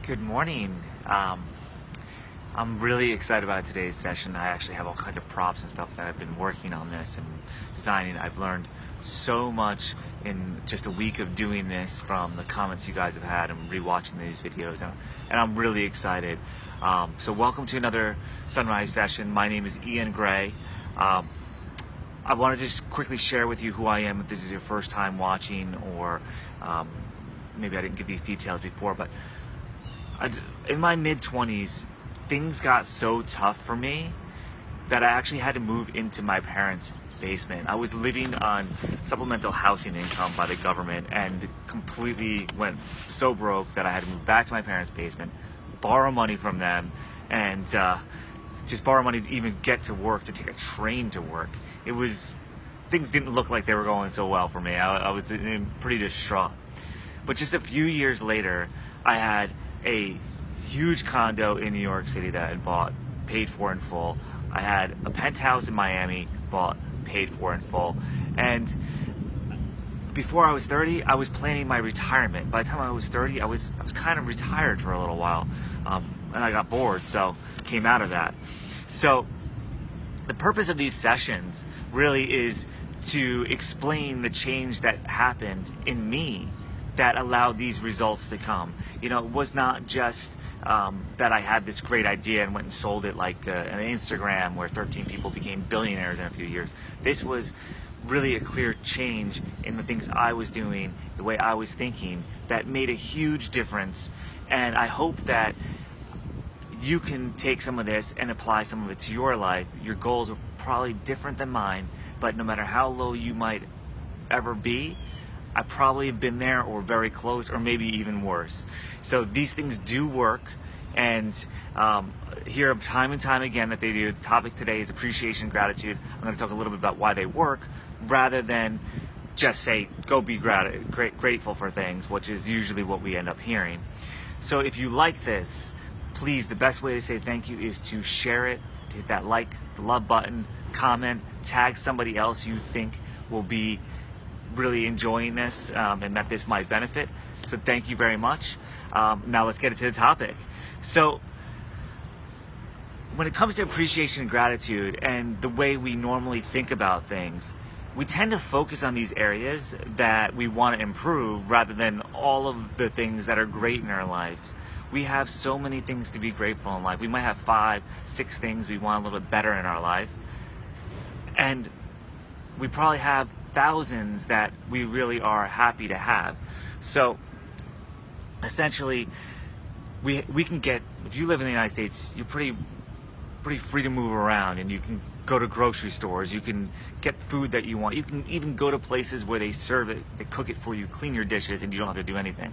Good morning. I'm really excited about today's session. I actually have all kinds of props and stuff that I've been working on this and designing. I've learned so much in just a week of doing this from the comments you guys have had and rewatching these videos, and I'm really excited. So welcome to another Sunrise session. My name is Ian Gray. Um, I want to just quickly share with you who I am if this is your first time watching, or maybe I didn't give these details before, but in my mid-20s, things got so tough for me that I actually had to move into my parents' basement. I was living on supplemental housing income by the government and completely went so broke that I had to move back to my parents' basement, borrow money from them, and just borrow money to even get to work, to take a train to work. Things didn't look like they were going so well for me. I was pretty distraught. But just a few years later, I had a huge condo in New York City that I had bought, paid for in full. I had a penthouse in Miami, bought, paid for in full. And before I was 30, I was planning my retirement. By the time I was 30, I was kind of retired for a little while, and I got bored, so came out of that. So the purpose of these sessions really is to explain the change that happened in me that allowed these results to come. You know, it was not just that I had this great idea and went and sold it like an Instagram where 13 people became billionaires in a few years. This was really a clear change in the things I was doing, the way I was thinking, that made a huge difference. And I hope that you can take some of this and apply some of it to your life. Your goals are probably different than mine, but no matter how low you might ever be, I probably have been there or very close, or maybe even worse. So these things do work, and hear time and time again that they do. The topic today is appreciation, gratitude. I'm going to talk a little bit about why they work, rather than just say go be grateful for things, which is usually what we end up hearing. So if you like this, please, the best way to say thank you is to share it, to hit that like, the love button, comment, tag somebody else you think will be really enjoying this and that this might benefit. So thank you very much. Now let's get into the topic. So when it comes to appreciation and gratitude and the way we normally think about things, we tend to focus on these areas that we want to improve rather than all of the things that are great in our lives. We have so many things to be grateful in life. We might have 5, 6 things we want a little bit better in our life, and we probably have thousands that we really are happy to have. So essentially, we can get, if you live in the United States, you're pretty free to move around, and you can go to grocery stores, you can get food that you want, you can even go to places where they serve it, they cook it for you, clean your dishes, and you don't have to do anything.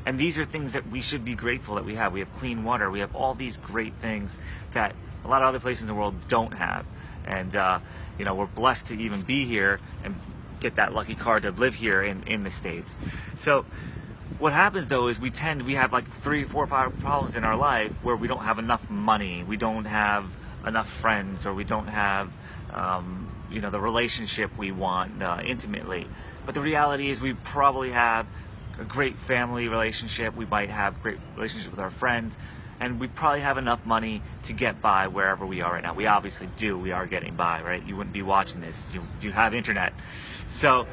And these are things that we should be grateful that we have. We have clean water, we have all these great things that a lot of other places in the world don't have. And you know, we're blessed to even be here and get that lucky card to live here in the States. So what happens though is we have like 3, 4, 5 problems in our life where we don't have enough money, we don't have enough friends, or we don't have you know, the relationship we want intimately. But the reality is we probably have a great family relationship, we might have great relationship with our friends, and we probably have enough money to get by wherever we are right now. We obviously do. We are getting by, right? You wouldn't be watching this. You have internet. So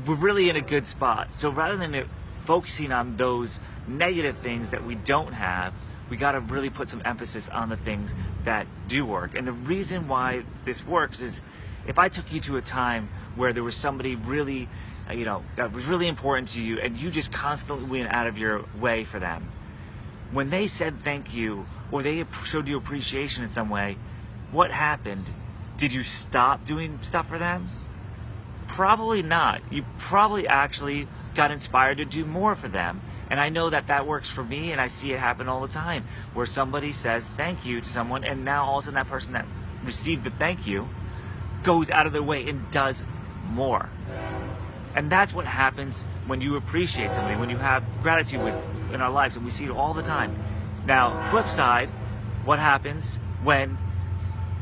we're really in a good spot. So rather than focusing on those negative things that we don't have, we got to really put some emphasis on the things that do work. And the reason why this works is if I took you to a time where there was somebody really, you know, that was really important to you, and you just constantly went out of your way for them, when they said thank you or they showed you appreciation in some way, what happened? Did you stop doing stuff for them? Probably not. You probably actually got inspired to do more for them. And I know that that works for me, and I see it happen all the time, where somebody says thank you to someone, and now all of a sudden that person that received the thank you goes out of their way and does more. And that's what happens when you appreciate somebody, when you have gratitude in our lives, and we see it all the time. Now, flip side, what happens when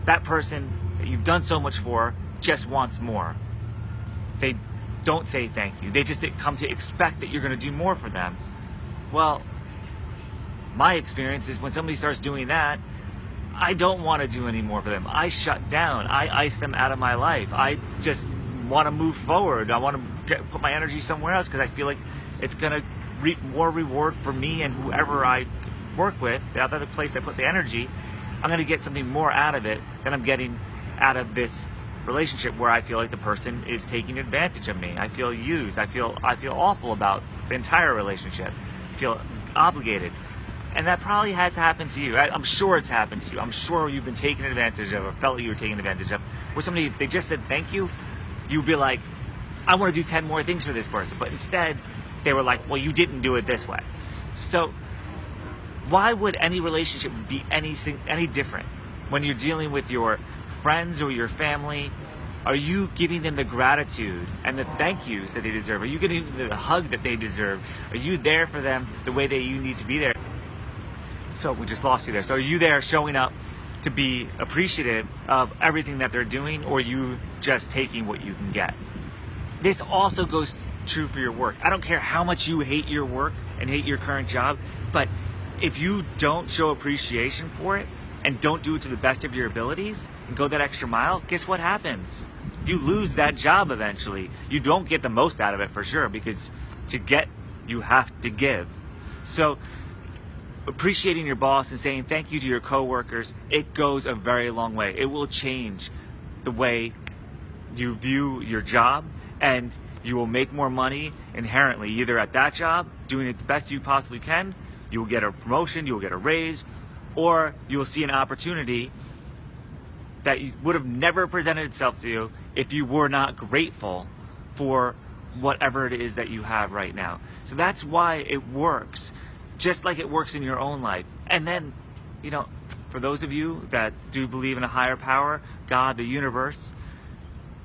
that person that you've done so much for just wants more? They don't say thank you. They just come to expect that you're going to do more for them. Well, my experience is when somebody starts doing that, I don't want to do any more for them. I shut down. I ice them out of my life. I just want to move forward. I want to put my energy somewhere else because I feel like it's going to reap more reward for me and whoever I work with. The other place I put the energy, I'm going to get something more out of it than I'm getting out of this relationship where I feel like the person is taking advantage of me. I feel used. I feel awful about the entire relationship. I feel obligated. And that probably has happened to you. I'm sure it's happened to you. I'm sure you've been taken advantage of or felt like you were taken advantage of. Where somebody, they just said thank you, you'd be like, I want to do 10 more things for this person. But instead, they were like, well, you didn't do it this way. So why would any relationship be any different when you're dealing with your friends or your family? Are you giving them the gratitude and the thank yous that they deserve? Are you giving them the hug that they deserve? Are you there for them the way that you need to be there? So we just lost you there. So are you there showing up to be appreciative of everything that they're doing, or are you just taking what you can get? This also goes true for your work. I don't care how much you hate your work and hate your current job, but if you don't show appreciation for it and don't do it to the best of your abilities and go that extra mile, guess what happens? You lose that job eventually. You don't get the most out of it for sure, because to get, you have to give. So appreciating your boss and saying thank you to your coworkers, it goes a very long way. It will change the way you view your job, and you will make more money inherently, either at that job, doing it the best you possibly can, you will get a promotion, you will get a raise, or you will see an opportunity that would have never presented itself to you if you were not grateful for whatever it is that you have right now. So that's why it works, just like it works in your own life. And then, you know, for those of you that do believe in a higher power, God, the universe,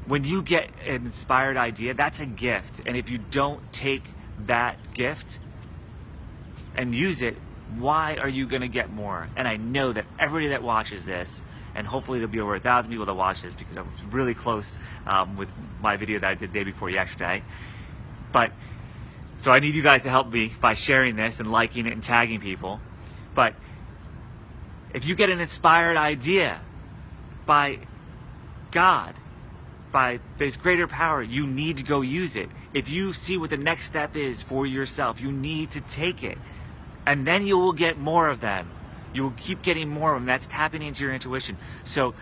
when you get an inspired idea, that's a gift. And if you don't take that gift and use it, why are you going to get more? And I know that everybody that watches this, and hopefully there'll be over 1,000 people that watch this, because I was really close with my video that I did the day before yesterday. But so I need you guys to help me by sharing this and liking it and tagging people. But if you get an inspired idea by God, by this greater power, you need to go use it. If you see what the next step is for yourself, you need to take it. And then you will get more of them. You will keep getting more of them. That's tapping into your intuition. So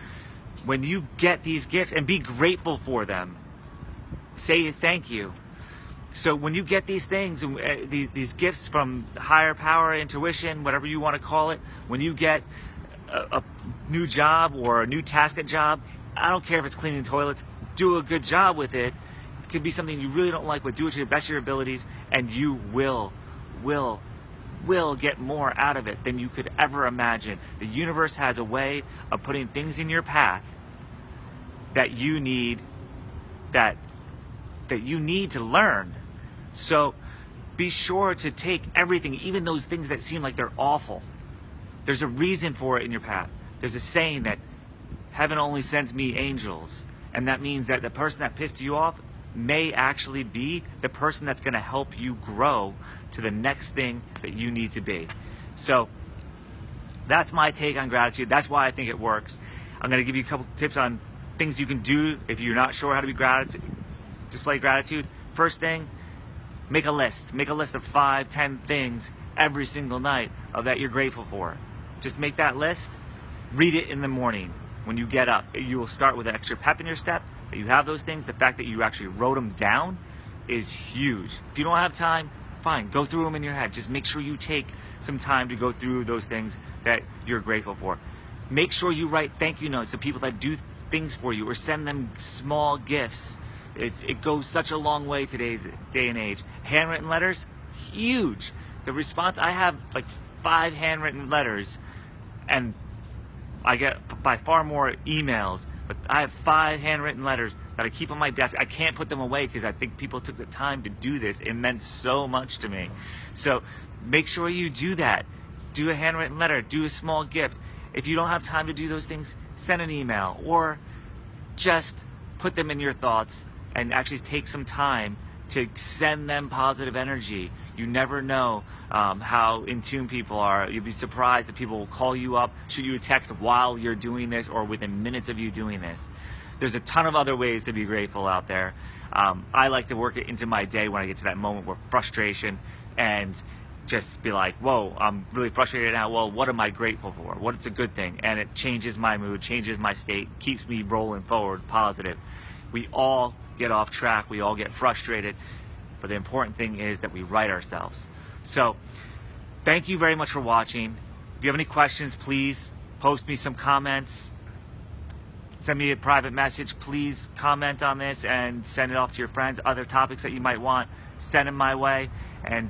when you get these gifts, and be grateful for them, say thank you. So when you get these things, these gifts from higher power, intuition, whatever you want to call it, when you get a new job or a new task at job, I don't care if it's cleaning toilets, do a good job with it. It could be something you really don't like, but do it to the best of your abilities, and you will get more out of it than you could ever imagine. The universe has a way of putting things in your path that you need, that you need to learn. So be sure to take everything, even those things that seem like they're awful. There's a reason for it in your path. There's a saying that heaven only sends me angels. And that means that the person that pissed you off may actually be the person that's going to help you grow to the next thing that you need to be. So that's my take on gratitude. That's why I think it works. I'm going to give you a couple tips on things you can do if you're not sure how to be display gratitude. First thing, make a list. Make a list of 5, 10 things every single night that you're grateful for. Just make that list. Read it in the morning when you get up. You will start with an extra pep in your step that you have those things. The fact that you actually wrote them down is huge. If you don't have time, fine, go through them in your head. Just make sure you take some time to go through those things that you're grateful for. Make sure you write thank you notes to people that do things for you, or send them small gifts. It goes such a long way today's day and age. Handwritten letters, huge. The response, I have like 5 handwritten letters, and I get by far more emails, but I have 5 handwritten letters that I keep on my desk. I can't put them away because I think people took the time to do this. It meant so much to me. So make sure you do that. Do a handwritten letter, do a small gift. If you don't have time to do those things, send an email, or just put them in your thoughts and actually take some time to send them positive energy. You never know how in tune people are. You'd be surprised that people will call you up, shoot you a text while you're doing this or within minutes of you doing this. There's a ton of other ways to be grateful out there. I like to work it into my day when I get to that moment where frustration and just be like, whoa, I'm really frustrated now. Well, what am I grateful for? What's a good thing? And it changes my mood, changes my state, keeps me rolling forward, positive. We all get off track. We all get frustrated. But the important thing is that we right ourselves. So thank you very much for watching. If you have any questions, please post me some comments. Send me a private message. Please comment on this and send it off to your friends. Other topics that you might want, send them my way. And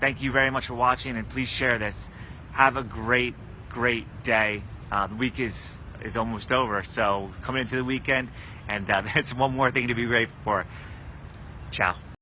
thank you very much for watching, and please share this. Have a great, great day. The week is almost over, so coming into the weekend, and that's one more thing to be grateful for. Ciao.